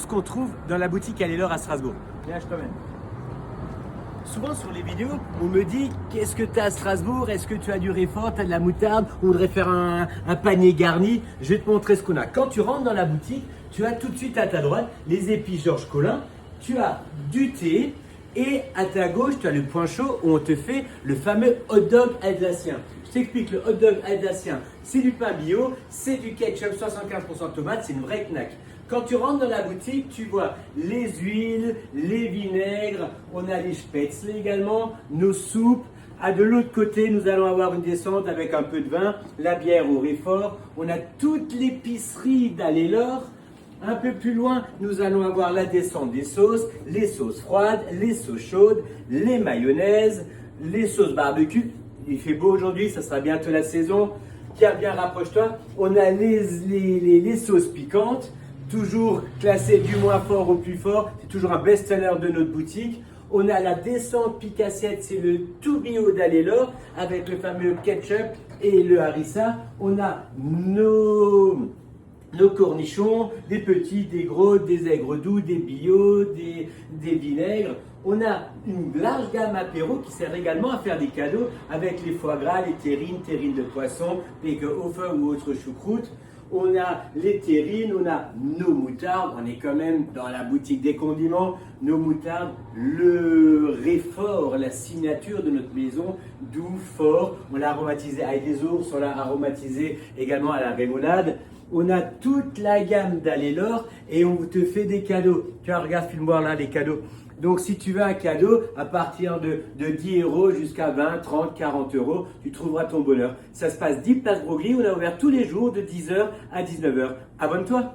qu'on trouve dans la boutique Allez-leur à Strasbourg. Viens, je t'emmène. Souvent sur les vidéos, on me dit qu'est-ce que tu as à Strasbourg? Est-ce que tu as du réfort, tu as de la moutarde? On voudrait faire un panier garni. Je vais te montrer ce qu'on a. Quand tu rentres dans la boutique, tu as tout de suite à ta droite les épices Georges Colin. Tu as du thé et à ta gauche, tu as le point chaud où on te fait le fameux hot dog alsacien. Je t'explique, le hot dog alsacien, c'est du pain bio, c'est du ketchup 75% tomate, c'est une vraie knack. Quand tu rentres dans la boutique, tu vois les huiles, les vinaigres, on a les spätzle également, nos soupes. De l'autre côté, nous allons avoir une descente avec un peu de vin, la bière au réfort. On a toute l'épicerie d'Allez-leur. Un peu plus loin, nous allons avoir la descente des sauces, les sauces froides, les sauces chaudes, les mayonnaises, les sauces barbecue. Il fait beau aujourd'hui, ça sera bientôt la saison. Tiens, bien rapproche-toi. On a les sauces piquantes. Toujours classé du moins fort au plus fort, c'est toujours un best-seller de notre boutique. On a la descente pique-assiette, c'est le tout bio d'Allez-leur avec le fameux ketchup et le harissa. On a nos cornichons, des petits, des gros, des aigres doux, des bio, des vinaigres. On a une large gamme apéro qui sert également à faire des cadeaux avec les foie gras, les terrines de poisson, Pekehofer ou autre choucroute. On a les terrines, on a nos moutardes, on est quand même dans la boutique des condiments, nos moutardes, le réfort, la signature de notre maison, doux, fort. On l'a aromatisé avec des ours, on l'a aromatisé également à la rémoulade. On a toute la gamme d'Allez-leur et on te fait des cadeaux. Tu vois, regarde, filme-moi là les cadeaux. Donc, si tu veux un cadeau, à partir de 10 € jusqu'à 20, 30, 40 €, tu trouveras ton bonheur. Ça se passe 10 Place Broglie. On a ouvert tous les jours de 10 h à 19 h. Abonne-toi.